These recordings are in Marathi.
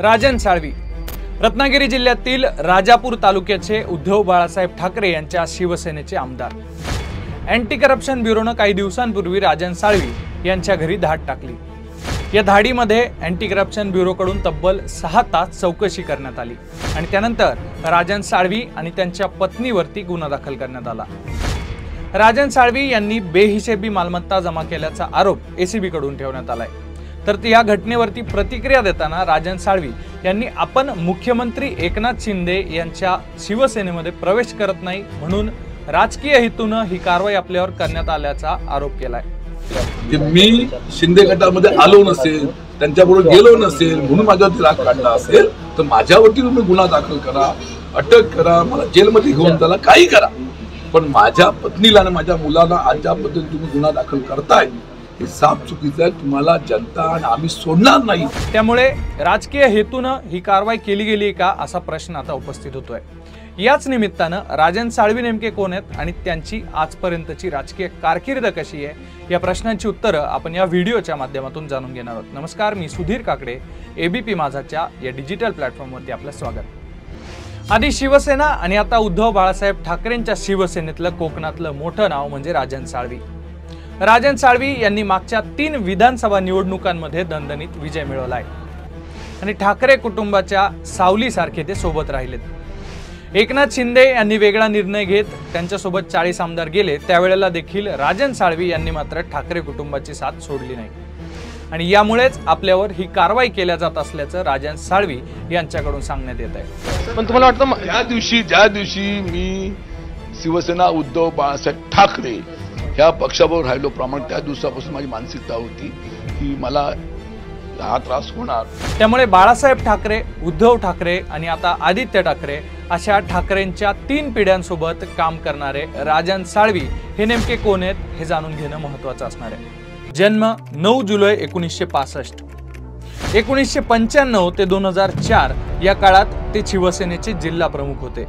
राजन साळवी रत्नागिरी जिल्ह्यातील राजापूर तालुक्याचे उद्धव बाळासाहेब ठाकरे यांच्या शिवसेनेचे आमदार। अँटी करप्शन ब्युरोने काही दिवसांपूर्वी राजन साळवी यांच्या घरी धाड टाकली। या धाडीमध्ये अँटी करप्शन ब्युरोकडून तब्बल 6 तास चौकशी करण्यात आली आणि त्यानंतर राजन साळवी आणि त्यांच्या पत्नीवरती गुन्हा दाखल करण्यात आला। राजन साळवी यांनी बेहिशेबी मालमत्ता जमा केल्याचा आरोप एसीबी कडून ठेवण्यात आलाय। तर या घटनेवरती प्रतिक्रिया देताना राजन साळवी यांनी आपण मुख्यमंत्री एकनाथ शिंदे यांच्या शिवसेनेमध्ये प्रवेश करत नाही म्हणून राजकीय हेतूने ही कारवाई आपल्यावर करण्यात आल्याचा आरोप केलाय। मी शिंदे गटामध्ये आलो नसेल, त्यांच्याबरोबर गेलो नसेल म्हणून माझ्यावरती राग काढला असेल तर माझ्यावरती तुम्ही गुन्हा दाखल करा, अटक करा, मला जेलमध्ये घेऊन त्याला काही करा, पण माझ्या पत्नीला आणि माझ्या मुलाला आज ज्या पद्धतीने तुम्ही गुन्हा दाखल करताय हे साफ चुकीचं आहे। तुम्हाला जनता आणि आम्ही सोडणार नाही। त्यामुळे राजकीय हेतूने ही कारवाई केली गेली का असा प्रश्न आता उपस्थित होतोय। याच निमित्तानं राजन साळवी नेमके कोण आहेत आणि त्यांची आजपर्यंतची राजकीय कारकीर्द कशी आहे या प्रश्नांची उत्तरं आपण या व्हिडिओच्या माध्यमातून जाणून घेणार आहोत। नमस्कार, मी सुधीर काकडे, एबीपी माझाच्या या डिजिटल प्लॅटफॉर्मवरती आपलं स्वागत। आधी शिवसेना आणि आता उद्धव बाळासाहेब ठाकरेंच्या शिवसेनेतलं कोकणातलं मोठं नाव म्हणजे राजन साळवी। राजन साळवी यांनी मागच्या 3 विधानसभा निवडणुकांमध्ये दणदणीत विजय मिळवलाय आणि ठाकरे कुटुंबाच्या सावलीसारखे ते सोबत राहिलेत। एकनाथ शिंदे यांनी वेगळा निर्णय घेत त्यांच्यासोबत 40 आमदार गेले, त्यावेळेला देखील राजन साळवी यांनी मात्र ठाकरे कुटुंबाची साथ सोडली नाही आणि यामुळेच आपल्यावर ही कारवाई केल्या जात असल्याचं राजन साळवी यांच्याकडून सांगण्यात येत आहे। पण तुम्हाला वाटतं ज्या दिवशी मी शिवसेना उद्धव बाळासाहेब ठाकरे ह्या पक्षाबरोबर राहिलो प्रमाणे त्या दिवसापासून माझी मानसिकता होती की मला हा त्रास होणार। त्यामुळे बाळासाहेब ठाकरे, उद्धव ठाकरे आणि आता आदित्य ठाकरे अशा ठाकरेंच्या 3 पिढ्यांसोबत काम करणारे राजन साळवी हे नेमके कोण आहेत हे जाणून घेणं महत्त्वाचं असणार आहे। जन्म 9 जुलै 1965। 1995 ते 2004 या काळात ते शिवसेनेचे जिल्हा प्रमुख होते।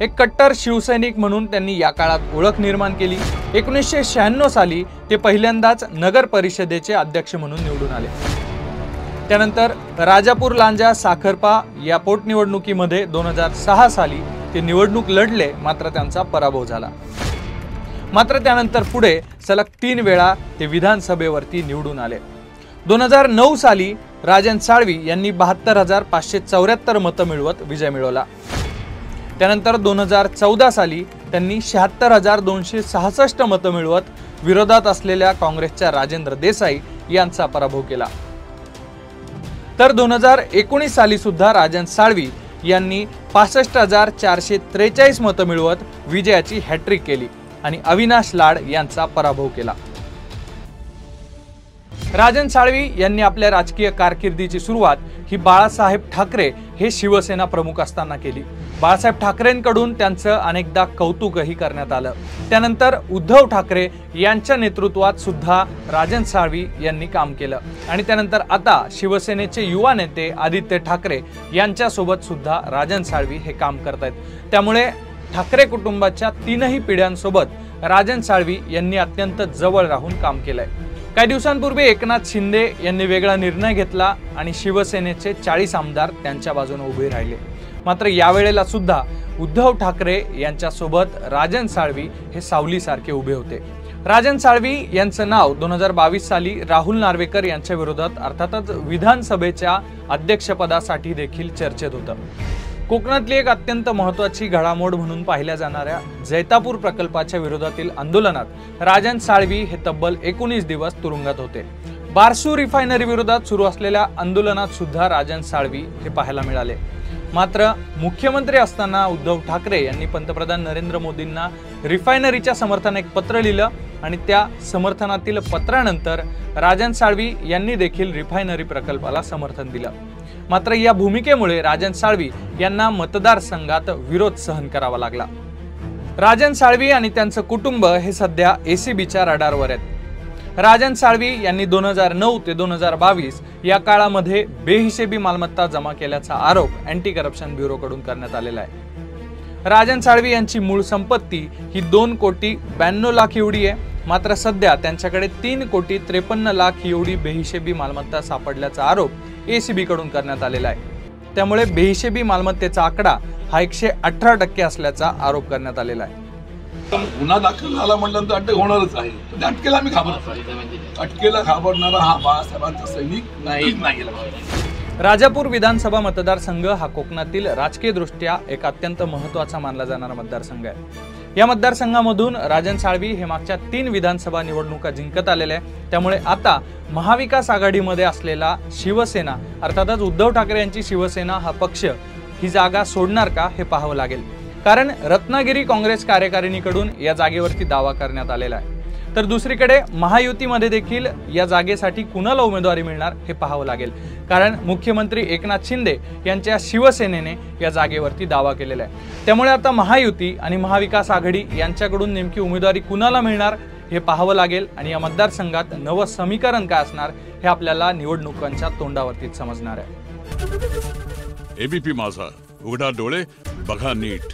एक कट्टर शिवसैनिक म्हणून त्यांनी या काळात ओळख निर्माण केली। 1996 साली ते पहिल्यांदाच नगर परिषदेचे अध्यक्ष म्हणून निवडून आले। त्यानंतर राजापूर लांजा साखरपा या पोटनिवडणुकीमध्ये 2006 साली ते निवडणूक लढले, मात्र त्यांचा पराभव झाला। मात्र त्यानंतर पुढे सलग 3 वेळा ते विधानसभेवरती निवडून आले। 2009 साली राजन साळवी यांनी 72,574 मतं मिळवत विजय मिळवला। त्यानंतर 2014 साली त्यांनी 76,266 मतं मिळवत विरोधात असलेल्या काँग्रेसच्या राजेंद्र देसाई यांचा पराभव केला। तर 2019 साली सुद्धा राजन साळवी यांनी 65,443 मतं मिळवत विजयाची हॅट्रिक केली आणि अविनाश लाड यांचा पराभव केला। राजन साळवी यांनी आपल्या राजकीय कारकिर्दीची सुरुवात ही बाळासाहेब ठाकरे हे शिवसेना प्रमुख असताना केली। बाळासाहेब ठाकरेंकडून त्यांचं अनेकदा कौतुकही करण्यात आलं। त्यानंतर उद्धव ठाकरे यांच्या नेतृत्वात सुद्धा राजन साळवी यांनी काम केलं आणि त्यानंतर आता शिवसेनेचे युवा नेते आदित्य ठाकरे यांच्यासोबत सुद्धा राजन साळवी हे काम करतायत। त्यामुळे ठाकरे कुटुंबाच्या 3ही पिढ्यांसोबत राजन साळवी यांनी अत्यंत जवळ राहून काम केलंय। काही दिवसांपूर्वी एकनाथ शिंदे यांनी वेगळा निर्णय घेतला आणि शिवसेनेचे 40 आमदार त्यांच्या बाजूने उभे राहिले। मात्र यावेळेला सुद्धा उद्धव ठाकरे यांच्यासोबत राजन साळवी हे सावलीसारखे उभे होते। राजन साळवी यांचं नाव 2022 साली राहुल नार्वेकर यांच्या विरोधात अर्थातच विधानसभेच्या अध्यक्षपदासाठी देखील चर्चेत होतं। कोकणातली एक अत्यंत महत्त्वाची घडामोड म्हणून पाहिल्या जाणाऱ्या जैतापूर प्रकल्पाच्या विरोधातील आंदोलनात राजन साळवी हे तब्बल 19 दिवस तुरुंगात होते। बारसू रिफायनरी विरोधात सुरू असलेल्या आंदोलनात सुद्धा राजन साळवी हे पाहायला मिळाले। मात्र मुख्यमंत्री असताना उद्धव ठाकरे यांनी पंतप्रधान नरेंद्र मोदींना रिफायनरीच्या समर्थनात एक पत्र लिहिलं आणि त्या समर्थनातील पत्रानंतर राजन साळवी यांनी देखील रिफायनरी प्रकल्पाला समर्थन दिलं। मात्र या भूमिकेमुळे राजन साळवी यांना मतदारसंघात विरोध सहन करावा लागला। राजन साळवी आणि त्यांचं कुटुंब हे सध्या एसीबीच्या रडारवर आहेत। राजन साळवी यांनी 2009 ते 2022 या काळामध्ये बेहिशेबी मालमत्ता जमा केल्याचा आरोप अँटी करप्शन ब्युरोकडून करण्यात आलेला आहे। राजन साळवी यांची मूळ संपत्ती ही 2,92 लाख एवढी आहे। मात्र सध्या त्यांच्याकडे 3,53 लाख एवढी बेहिशेबी मालमत्ता सापडल्याचा आरोप एसीबी कडून करण्यात आलेला आहे। त्यामुळे बेहिशेबी मालमत्तेचा आकडा हा 118% असल्याचा आरोप करण्यात आलेला आहे. गुन्हा दाखल झाला म्हटल्यानंतर अटक होणारच आहे. पण अटकेला आम्ही घाबरत नाही. अटकेला घाबरणारा हा बाळासाहेबांचा सैनिक नाही. राजापूर विधानसभा मतदारसंघ हा कोकणातील राजकीय दृष्ट्या एक अत्यंत महत्त्वाचा मानला जाणारा मतदारसंघ आहे. या मतदारसंघामधून राजन साळवी हे मागच्या 3 विधानसभा निवडणुका जिंकत आलेले आहे. त्यामुळे आता महाविकास आघाडीमध्ये असलेला शिवसेना अर्थातच उद्धव ठाकरे यांची शिवसेना हा पक्ष ही जागा सोडणार का हे पाहावं लागेल. कारण रत्नागिरी काँग्रेस कार्यकारिणीकडून या जागेवरती दावा करण्यात आलेला आहे. तर दुसरीकडे महायुतीमध्ये देखील या जागेसाठी कुणाला उमेदवारी मिळणार हे पाहावं लागेल. कारण मुख्यमंत्री एकनाथ शिंदे यांच्या शिवसेनेने या जागेवरती दावा केलेला आहे. त्यामुळे आता महायुती आणि महाविकास आघाडी यांच्याकडून नेमकी उमेदवारी कुणाला मिळणार हे पाहावं लागेल आणि या मतदारसंघात नवं समीकरण काय असणार हे आपल्याला निवडणुकांच्या तोंडावरतीच समजणार आहे. एबीपी माझा, उघडा डोळे बघा नीट.